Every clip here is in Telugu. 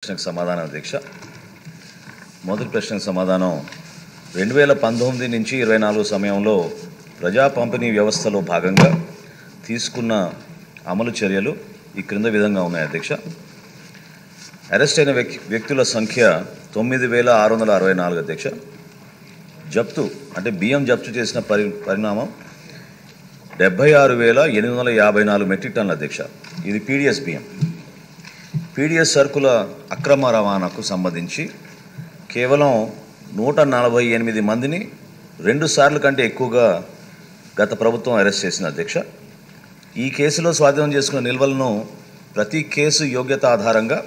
ప్రశ్నకు సమాధానం అధ్యక్ష. మొదటి ప్రశ్నకు సమాధానం 2019 నుంచి 24 సమయంలో ప్రజా పంపిణీ వ్యవస్థలో భాగంగా తీసుకున్న అమలు చర్యలు ఈ క్రింద విధంగా ఉన్నాయి అధ్యక్ష. అరెస్ట్ అయిన వ్యక్తుల సంఖ్య 9664 అధ్యక్ష. జప్తు అంటే బియ్యం జప్తు చేసిన పరిణామం 76,854 మెట్రిక్ టన్నుల అధ్యక్ష. ఇది పీడిఎస్ బియ్యం. పీడిఎస్ సరుకుల అక్రమ రవాణాకు సంబంధించి కేవలం 148 మందిని 2 సార్లు కంటే ఎక్కువగా గత ప్రభుత్వం అరెస్ట్ చేసింది అధ్యక్ష. ఈ కేసులో స్వాధీనం చేసుకున్న నిల్వలను ప్రతి కేసు యోగ్యత ఆధారంగా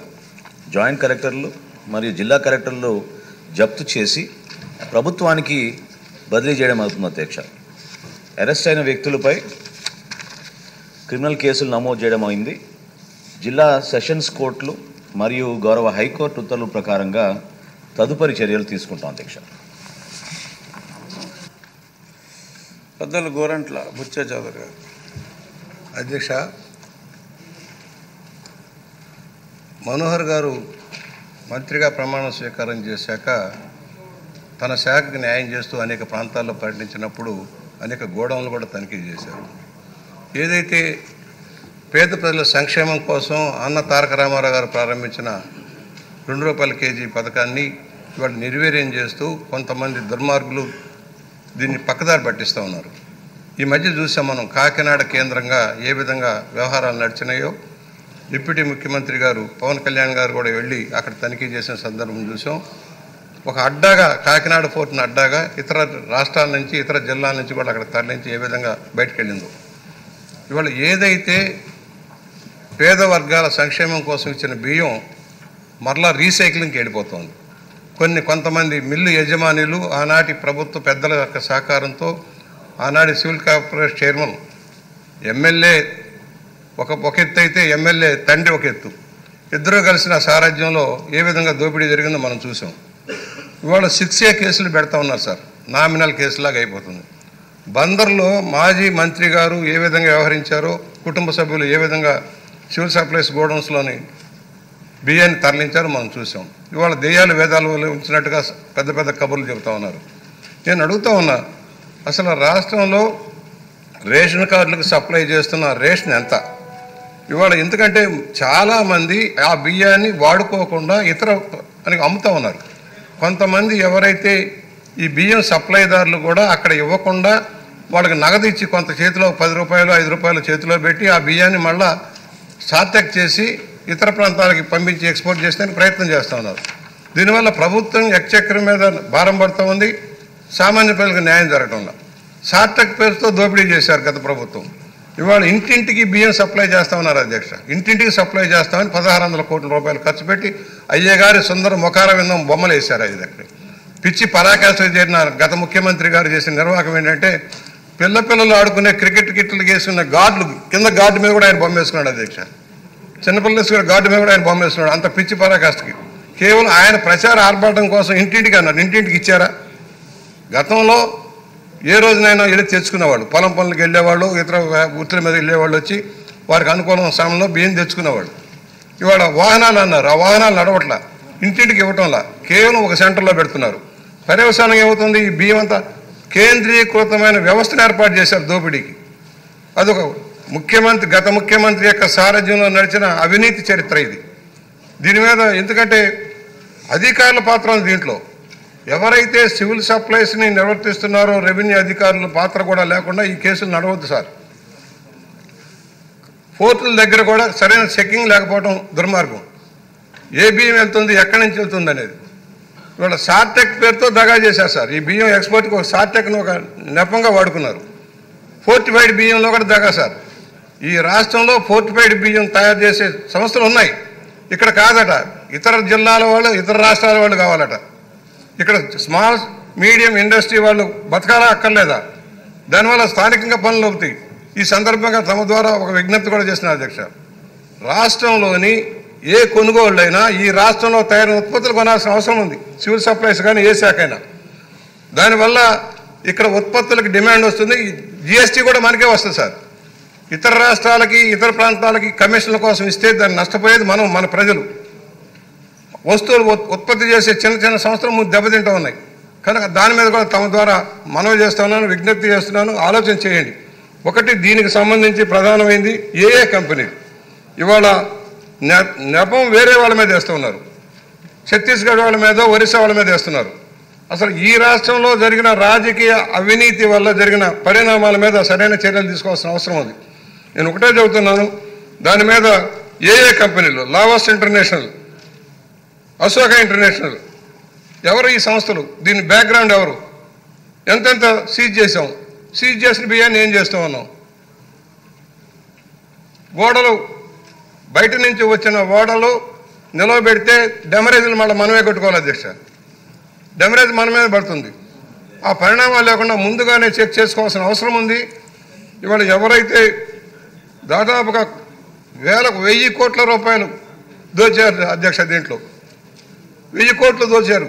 జాయింట్ కలెక్టర్లు మరియు జిల్లా కలెక్టర్లు జప్తు చేసి ప్రభుత్వానికి బదిలీ చేయడం అవుతుంది అధ్యక్ష. అరెస్ట్ అయిన వ్యక్తులపై క్రిమినల్ కేసులు నమోదు చేయడం అయింది. జిల్లా సెషన్స్ కోర్టులు మరియు గౌరవ హైకోర్టు ఉత్తర్వుల ప్రకారంగా తదుపరి చర్యలు తీసుకుంటాం అధ్యక్ష. పెద్దలు గోరంట్ల బుచ్చే చౌదరి గారు. అధ్యక్ష, మనోహర్ గారు మంత్రిగా ప్రమాణ స్వీకారం చేశాక తన శాఖకు న్యాయం చేస్తూ అనేక ప్రాంతాల్లో పర్యటించినప్పుడు అనేక గోడౌన్లు కూడా తనిఖీ చేశారు. ఏదైతే పేద ప్రజల సంక్షేమం కోసం అన్న తారక రామారావు గారు ప్రారంభించిన ₹2 కేజీ పథకాన్ని ఇవాళ నిర్వీర్యం చేస్తూ కొంతమంది దుర్మార్గులు దీన్ని పక్కదారి పట్టిస్తూ ఉన్నారు. ఈ మధ్య చూసాం మనం కాకినాడ కేంద్రంగా ఏ విధంగా వ్యవహారాలు నడిచినాయో. డిప్యూటీ ముఖ్యమంత్రి గారు పవన్ కళ్యాణ్ గారు కూడా వెళ్ళి అక్కడ తనిఖీ చేసిన సందర్భం చూసాం. ఒక అడ్డాగా కాకినాడ పోర్టును అడ్డాగా ఇతర రాష్ట్రాల నుంచి ఇతర జిల్లాల నుంచి కూడా అక్కడ తరలించి ఏ విధంగా బయటకు వెళ్ళిందో. ఇవాళ ఏదైతే పేద వర్గాల సంక్షేమం కోసం ఇచ్చిన బియ్యం మరలా రీసైక్లింగ్కి వెళ్ళిపోతుంది. కొంతమంది మిల్లు యజమానులు ఆనాటి ప్రభుత్వ పెద్దల యొక్క సహకారంతో ఆనాటి సివిల్ కార్పొరేషన్ చైర్మన్ ఎమ్మెల్యే ఒక ఎత్తు అయితే ఎమ్మెల్యే తండ్రి ఒక ఎత్తు, ఇద్దరూ కలిసిన సారథ్యంలో ఏ విధంగా దోపిడీ జరిగిందో మనం చూసాం. ఇవాళ 6A కేసులు పెడతా ఉన్నారు సార్, నామినల్ కేసులాగా అయిపోతుంది. బందర్లో మాజీ మంత్రి గారు ఏ విధంగా వ్యవహరించారో, కుటుంబ సభ్యులు ఏ విధంగా సివిల్ సప్లైస్ గోడౌన్స్లోని బియ్యాన్ని తరలించారో మనం చూసాం. ఇవాళ దెయ్యాలు వేదాలు ఉంచినట్టుగా పెద్ద పెద్ద కబుర్లు చెబుతూ ఉన్నారు. నేను అడుగుతూ ఉన్నా, అసలు రాష్ట్రంలో రేషన్ కార్డులకు సప్లై చేస్తున్న రేషన్ ఎంత? ఇవాళ ఎందుకంటే చాలామంది ఆ బియ్యాన్ని వాడుకోకుండా ఇతర అని అమ్ముతూ ఉన్నారు. కొంతమంది ఎవరైతే ఈ బియ్యం సప్లైదారులు కూడా అక్కడ ఇవ్వకుండా వాళ్ళకి నగదు ఇచ్చి కొంత చేతిలో ₹10 ₹5 చేతిలో పెట్టి ఆ బియ్యాన్ని మళ్ళా సార్టెక్ చేసి ఇతర ప్రాంతాలకి పంపించి ఎక్స్పోర్ట్ చేస్తే ప్రయత్నం చేస్తూ ఉన్నారు. దీనివల్ల ప్రభుత్వం ఎక్స్చెక్కర్ మీద భారం పడుతూ ఉంది, సామాన్య ప్రజలకు న్యాయం జరగడంలో. సార్టెక్ పేరుతో దోపిడీ చేశారు గత ప్రభుత్వం. ఇవాళ ఇంటింటికి బియ్యం సప్లై చేస్తూ ఉన్నారు అధ్యక్ష. ఇంటింటికి సప్లై చేస్తామని ₹1600 కోట్ల ఖర్చు పెట్టి అయ్యగారి సుందర ముఖార విందం బొమ్మలు వేశారు. అది దగ్గర పిచ్చి పరాకాష్ఠ చేరిన గత ముఖ్యమంత్రి గారు చేసిన నిర్వాహకం ఏంటంటే పిల్లలు ఆడుకునే క్రికెట్ కిట్లు వేసుకున్న గార్డులు కింద గార్డు మీద కూడా ఆయన బొమ్మ వేసుకున్నాడు అధ్యక్ష. చిన్నపిల్లలు వేసుకున్న గార్డు మీద కూడా ఆయన బొమ్మ వేసుకున్నాడు. అంత పిచ్చి పరాకాష్ఠకి కేవలం ఆయన ప్రచార ఆర్భాటం కోసం ఇంటింటికి అన్నారు. ఇంటింటికి ఇచ్చారా? గతంలో ఏ రోజునైనా వెళ్ళి తెచ్చుకునేవాళ్ళు, పొలం పనులకు వెళ్ళేవాళ్ళు, ఇతర వృత్తుల మీద వెళ్ళేవాళ్ళు వచ్చి వారికి అనుకూలం సమయంలో బియ్యం తెచ్చుకునేవాళ్ళు. ఇవాళ వాహనాలు అన్నారు, ఆ వాహనాలు నడవట్లా, ఇంటింటికి ఇవ్వటంలా, కేవలం ఒక సెంటర్లో పెడుతున్నారు. పర్యవసానం ఏమవుతుంది? ఈ బియ్యం అంతా కేంద్రీకృతమైన వ్యవస్థను ఏర్పాటు చేశారు దోపిడీకి. అదొక గత ముఖ్యమంత్రి యొక్క సారథ్యంలో నడిచిన అవినీతి చరిత్ర ఇది. దీని మీద ఎందుకంటే అధికారుల పాత్ర ఉంది దీంట్లో. ఎవరైతే సివిల్ సప్లైస్ని నిర్వర్తిస్తున్నారో రెవెన్యూ అధికారుల పాత్ర కూడా లేకుండా ఈ కేసులు నడవద్దు సార్. పోర్టుల దగ్గర కూడా సరైన చెకింగ్ లేకపోవడం దుర్మార్గం. ఏ బియ్యం వెళ్తుంది, ఎక్కడి నుంచి వెళ్తుంది అనేది. ఇవాళ సార్టెక్ పేరుతో దగా చేశారు సార్. ఈ బియ్యం ఎక్స్పోర్ట్కి ఒక సార్టెక్ను ఒక నెపంగా వాడుకున్నారు. ఫోర్టిఫైడ్ బియ్యంలో కూడా దగా సార్. ఈ రాష్ట్రంలో ఫోర్టిఫైడ్ బియ్యం తయారు చేసే సంస్థలు ఉన్నాయి, ఇక్కడ కాదట. ఇతర జిల్లాల వాళ్ళు, ఇతర రాష్ట్రాల వాళ్ళు కావాలట. ఇక్కడ స్మాల్ మీడియం ఇండస్ట్రీ వాళ్ళు బతకాలా అక్కర్లేదా? దానివల్ల స్థానికంగా పనులు అవుతాయి. ఈ సందర్భంగా తమ ద్వారా ఒక విజ్ఞప్తి కూడా చేసిన అధ్యక్ష, రాష్ట్రంలోని ఏ కొనుగోళ్ళైనా ఈ రాష్ట్రంలో తయారైన ఉత్పత్తులు కొనాల్సిన అవసరం ఉంది, సివిల్ సప్లైస్ కానీ ఏ శాఖ అయినా. దానివల్ల ఇక్కడ ఉత్పత్తులకు డిమాండ్ వస్తుంది. జిఎస్టీ కూడా మనకే వస్తుంది సార్. ఇతర రాష్ట్రాలకి ఇతర ప్రాంతాలకి కమిషన్ల కోసం ఇస్తే దాన్ని నష్టపోయేది మన ప్రజలు. వస్తువులు ఉత్పత్తి చేసే చిన్న చిన్న సంస్థలు ముందు దెబ్బతింటూ ఉన్నాయి. కనుక దాని మీద కూడా తమ ద్వారా మనవి చేస్తున్నాను, విజ్ఞప్తి చేస్తున్నాను, ఆలోచన చేయండి. ఒకటి, దీనికి సంబంధించి ప్రధానమైంది ఏ కంపెనీలు ఇవాళ నెపం వేరే వాళ్ళ మీద వేస్తున్నారు. ఛత్తీస్గఢ్ వాళ్ళ మీద, ఒరిస్సా వాళ్ళ మీద వేస్తున్నారు. అసలు ఈ రాష్ట్రంలో జరిగిన రాజకీయ అవినీతి వల్ల జరిగిన పరిణామాల మీద సరైన చర్యలు తీసుకోవాల్సిన అవసరం ఉంది. నేను ఒకటే చెబుతున్నాను, దాని మీద ఏ కంపెనీలు, లావాస్ ఇంటర్నేషనల్, అశోక ఇంటర్నేషనల్, ఎవరు ఈ సంస్థలు, దీని బ్యాక్గ్రౌండ్ ఎవరు, ఎంతెంత సీజ్ చేసాం, సీజ్ చేసిన బియ్యాన్ని ఏం చేస్తూ ఉన్నాం, ఓడలు బయట నుంచి వచ్చిన ఓడలు నిలవబెడితే డెమరేజ్లు మళ్ళీ మనమే కట్టుకోవాలి అధ్యక్ష. డెమరేజ్ మన మీద పడుతుంది. ఆ పరిణామాలు లేకుండా ముందుగానే చెక్ చేసుకోవాల్సిన అవసరం ఉంది. ఇవాళ ఎవరైతే దాదాపుగా 1000 కోట్ల రూపాయలు దోచారు అధ్యక్ష, దీంట్లో 1000 కోట్లు దోచారు,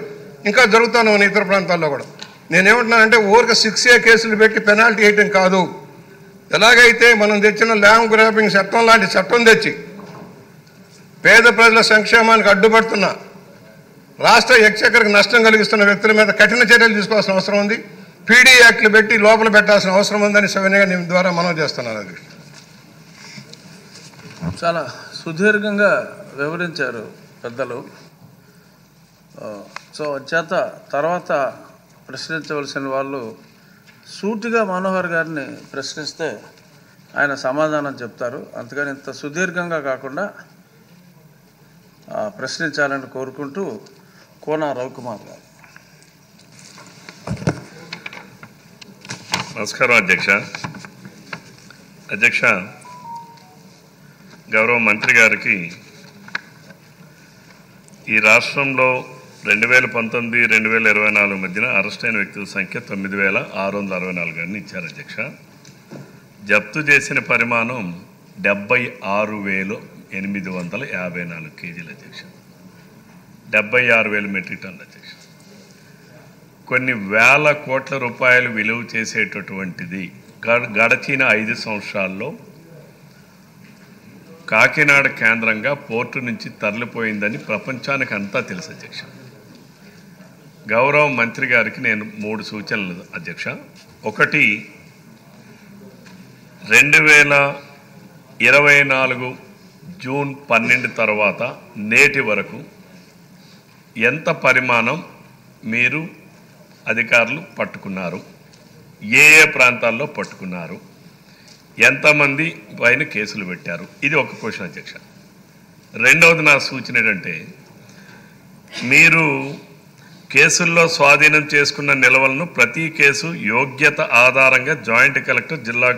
ఇంకా జరుగుతాను ఇతర ప్రాంతాల్లో కూడా. నేనేమంటున్నానంటే ఊరికి 6A కేసులు పెట్టి పెనాల్టీ వేయటం కాదు. ఎలాగైతే మనం తెచ్చిన ల్యాండ్ గ్రాబింగ్ చట్టం లాంటి చట్టం తెచ్చి పేద ప్రజల సంక్షేమానికి అడ్డుపడుతున్న, రాష్ట్ర ఎక్స్‌చక్కర్కి నష్టం కలిగిస్తున్న వ్యక్తుల మీద కఠిన చర్యలు తీసుకోవాల్సిన అవసరం ఉంది. పీడీ యాక్ట్లు పెట్టి లోపల పెట్టాల్సిన అవసరం ఉందని సవినయంగా నేను ద్వారా మనవి చేస్తున్నాను. అది చాలా సుదీర్ఘంగా వివరించారు పెద్దలు. సో చేత తర్వాత ప్రశ్నించవలసిన వాళ్ళు సూటిగా మనోహర్ గారిని ప్రశ్నిస్తే ఆయన సమాధానం చెప్తారు. అంతకని ఇంత సుదీర్ఘంగా కాకుండా ప్రశ్నించాలని కోరుకుంటూ కోన రవికుమార్ గారు. నమస్కారం అధ్యక్ష. అధ్యక్ష, గౌరవ మంత్రి గారికి ఈ రాష్ట్రంలో 2019, 2024 మధ్యన అరెస్ట్ అయిన వ్యక్తుల సంఖ్య 9664 అని ఇచ్చారు అధ్యక్ష. జప్తు చేసిన పరిమాణం 76,854 కేజీలు అధ్యక్ష. 76,000 మెట్రిక్ టన్నులు అధ్యక్ష. కొన్ని వేల కోట్ల రూపాయలు విలువ చేసేటటువంటిది గడచిన 5 సంవత్సరాల్లో కాకినాడ కేంద్రంగా పోర్టు నుంచి తరలిపోయిందని ప్రపంచానికి అంతా తెలుసు అధ్యక్ష. గౌరవ మంత్రి గారికి నేను 3 సూచనలు అధ్యక్ష. ఒకటి, 2024 జూన్ 12 తర్వాత నేటి వరకు ఎంత పరిమాణం మీరు అధికారులు పట్టుకున్నారు, ఏ ప్రాంతాల్లో పట్టుకున్నారు, ఎంతమంది పైన కేసులు పెట్టారు, ఇది ఒక క్వశ్చన్ అధ్యక్ష. రెండవది నా సూచన ఏంటంటే, మీరు కేసుల్లో స్వాధీనం చేసుకున్న నిల్వలను ప్రతి కేసు యోగ్యత ఆధారంగా జాయింట్ కలెక్టర్, జిల్లా